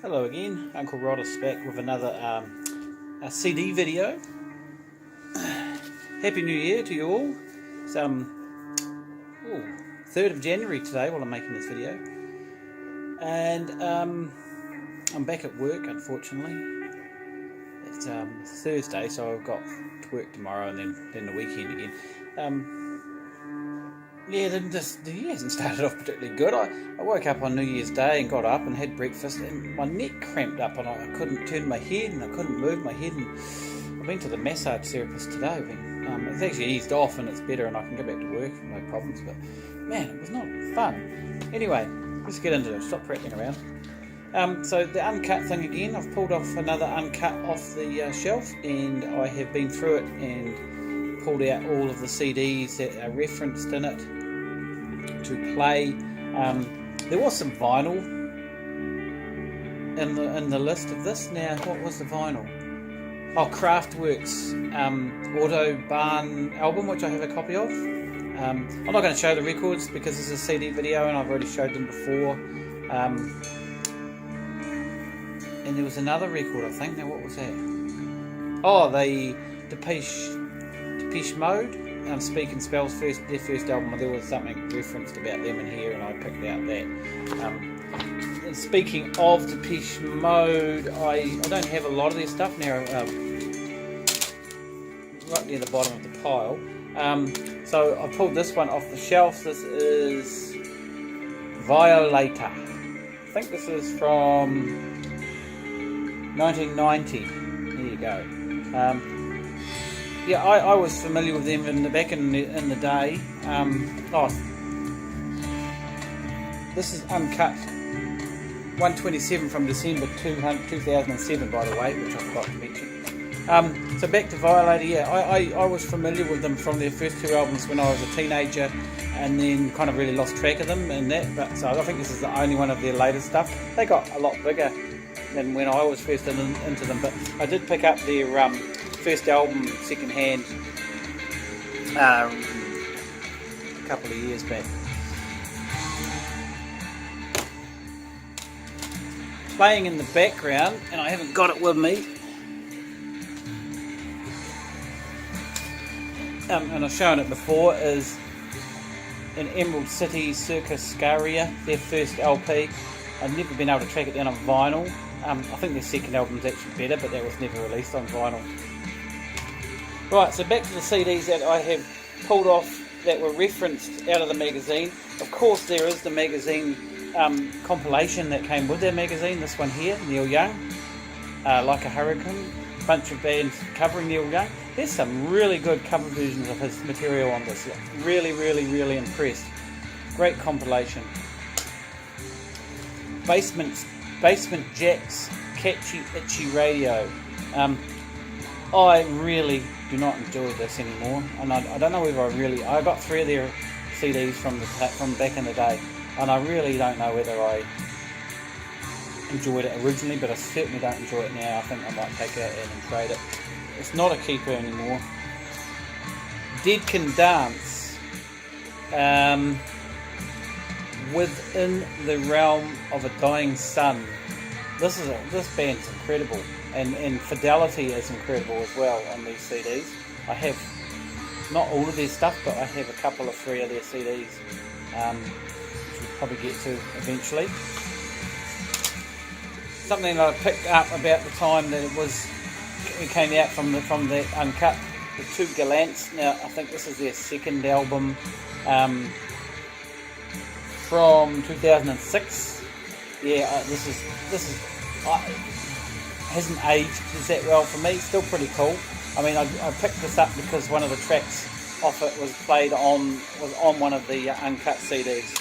Hello again, Uncle Roddus back with another a CD video. Happy New Year to you all. It's 3rd of January today while I'm making this video. And I'm back at work, unfortunately. It's Thursday, so I've got to work tomorrow and then the weekend again. The year hasn't started off particularly good. I woke up on New Year's Day and got up and had breakfast, and my neck cramped up, and I couldn't turn my head, and I couldn't move my head. And I've been to the massage therapist today. It's actually eased off, and it's better, and I can go back to work, no problems. But man, it was not fun. Anyway, let's get into it. Stop prattling around. So the Uncut thing again. I've pulled off another Uncut off the shelf, and I have been through it and pulled out all of the CDs that are referenced in it to play. There was some vinyl in the list of this. Now, what was the vinyl? Oh, Kraftwerk's Autobahn album, which I have a copy of. I'm not going to show the records because this is a CD video and I've already showed them before. And there was another record, I think. Now, what was that? Oh, the Depeche Mode. Speak and Spell's their first album. There was something referenced about them in here, and I picked out that. And speaking of Depeche Mode, I don't have a lot of their stuff now. Right near the bottom of the pile. So I pulled this one off the shelf. This is Violator. I think this is from 1990. There you go. Yeah, I was familiar with them back in the day. This is Uncut 127 from December 2007, by the way, which I forgot to mention. So back to Violator. Yeah, I was familiar with them from their first two albums when I was a teenager, and then kind of really lost track of them and that. But so I think this is the only one of their latest stuff. They got a lot bigger than when I was first into them, but I did pick up their first album second hand a couple of years back. Playing in the background, and I haven't got it with me, and I've shown it before, is in Emerald City Circus Scaria, their first LP. I've never been able to track it down on vinyl. I think their second album's actually better, but that was never released on vinyl. Right, so back to the CDs that I have pulled off that were referenced out of the magazine. Of course, there is the magazine compilation that came with their magazine. This one here, Neil Young, Like a Hurricane, bunch of bands covering Neil Young. There's some really good cover versions of his material on this. Really, really, really impressed. Great compilation. Basement Jack's Catchy Itchy Radio. I really do not enjoy this anymore, and I don't know whether I got 3 of their CDs from back in the day, and I really don't know whether I enjoyed it originally, but I certainly don't enjoy it now. I think I might take it out and trade it. It's not a keeper anymore. Dead Can Dance. Within the Realm of a Dying Sun. This band's incredible, and fidelity is incredible as well on these CDs. I have not all of their stuff, but I have a couple of 3 of their CDs, which we'll probably get to eventually. Something that I picked up about the time that it came out from the Uncut, the Two Gallants. Now I think this is their second album. From 2006. Yeah, this is hasn't aged that well for me. Still pretty cool. I mean, I picked this up because one of the tracks off it was on one of the Uncut CDs.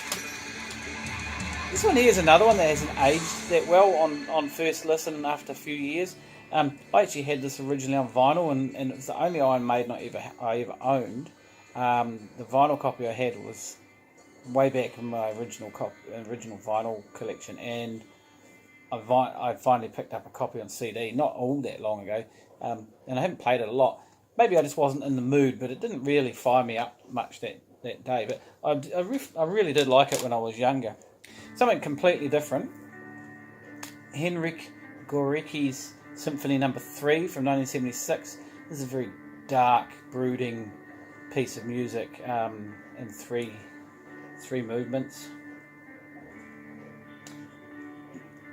This one here is another one that hasn't aged that well on first listen after a few years. I actually had this originally on vinyl, and it was the only Iron Maiden I ever owned. The vinyl copy I had was way back in my original vinyl collection, and I finally picked up a copy on CD not all that long ago, and I haven't played it a lot. Maybe I just wasn't in the mood, but it didn't really fire me up much that day. But I really did like it when I was younger. Something completely different Henryk Gorecki's Symphony No. 3 from 1976. This is a very dark, brooding piece of music in three movements.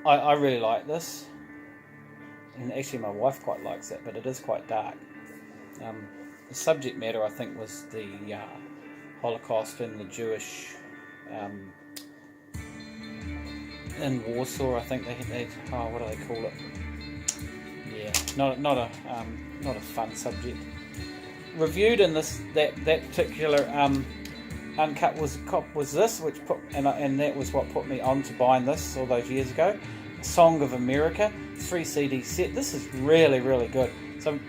I really like this, and actually my wife quite likes it, but it is quite dark. The subject matter, I think, was the Holocaust and the Jewish in Warsaw. I think they what do they call it? Yeah, not a fun subject. Reviewed in that particular Uncut was this, which put and that was what put me on to buying this all those years ago. Song of America, 3 CD set. This is really, really good. So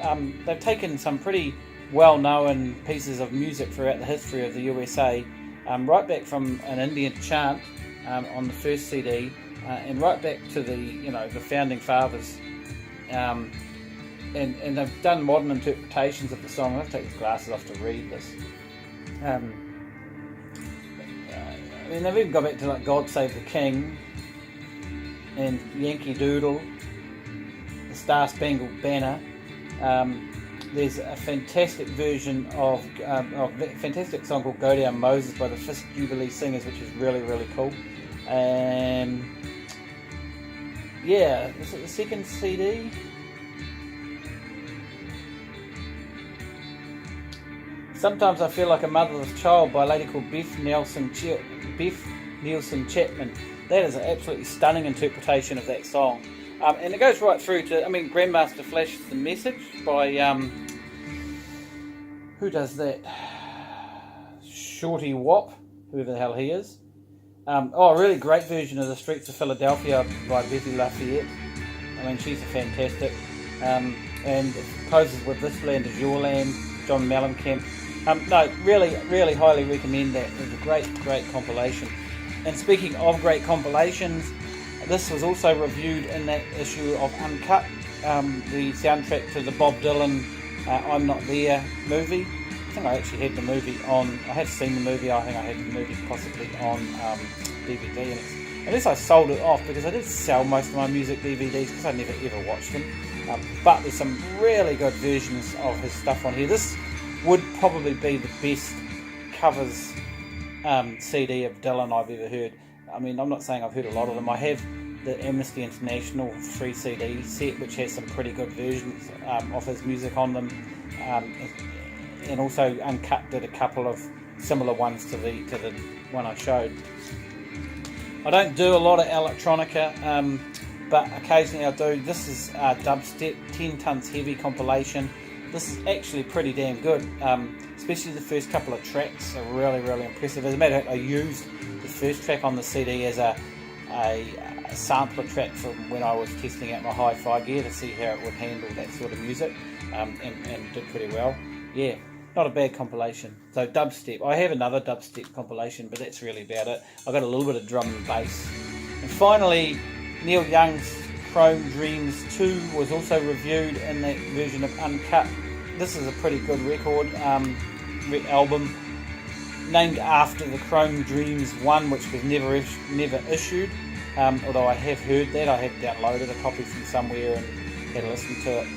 they've taken some pretty well-known pieces of music throughout the history of the USA, right back from an Indian chant on the first CD, and right back to the founding fathers, and they've done modern interpretations of the song. I have to take these glasses off to read this. I mean, they've even got back to like God Save the King and Yankee Doodle, the Star Spangled Banner. There's a fantastic version of a fantastic song called Go Down Moses by the Fifth Jubilee Singers, which is really, really cool. Yeah, is it the second CD? Sometimes I Feel Like a Motherless Child by a lady called Beth Nielsen Chapman. That is an absolutely stunning interpretation of that song. And it goes right through to, Grandmaster Flash The Message by, who does that? Shorty Wop, whoever the hell he is. A really great version of The Streets of Philadelphia by Betty Lafayette. She's a fantastic. And it closes with This Land Is Your Land, John Mellencamp. Really, really highly recommend that. It's a great, great compilation. And speaking of great compilations, this was also reviewed in that issue of Uncut, the soundtrack to the Bob Dylan I'm Not There movie. I think I actually had the movie on, I have seen the movie, I think I had the movie possibly on DVD. Unless I sold it off, because I did sell most of my music DVDs because I never ever watched them. But there's some really good versions of his stuff on here. This would probably be the best covers CD of Dylan I've ever heard. I'm not saying I've heard a lot of them. I have the Amnesty International 3 CD set, which has some pretty good versions of his music on them, and also Uncut did a couple of similar ones to the one I showed. I don't do a lot of electronica, but occasionally I do. This is Dubstep 10 Tons Heavy compilation. This is actually pretty damn good, especially the first couple of tracks are really, really impressive. As a matter of fact, I used the first track on the CD as a sampler track from when I was testing out my hi-fi gear to see how it would handle that sort of music, and did pretty well. Yeah, not a bad compilation. So dubstep. I have another dubstep compilation, but that's really about it. I got a little bit of drum and bass. And finally, Neil Young's Chrome Dreams 2 was also reviewed in that version of Uncut. This is a pretty good record, album, named after the Chrome Dreams 1, which was never issued. Although I have heard that, I have downloaded a copy from somewhere and had listened to it.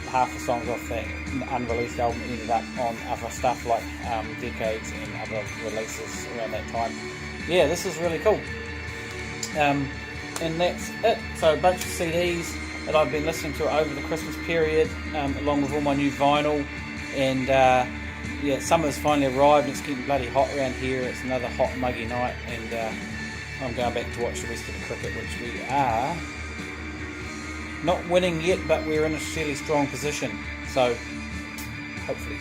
Half the songs off that unreleased album ended up on other stuff like Decades and other releases around that time. Yeah, this is really cool. And that's it. So a bunch of CDs that I've been listening to over the Christmas period, along with all my new vinyl. And summer's finally arrived. It's getting bloody hot around here. It's another hot, muggy night, and I'm going back to watch the rest of the cricket, which we are not winning yet, but we're in a fairly strong position. So hopefully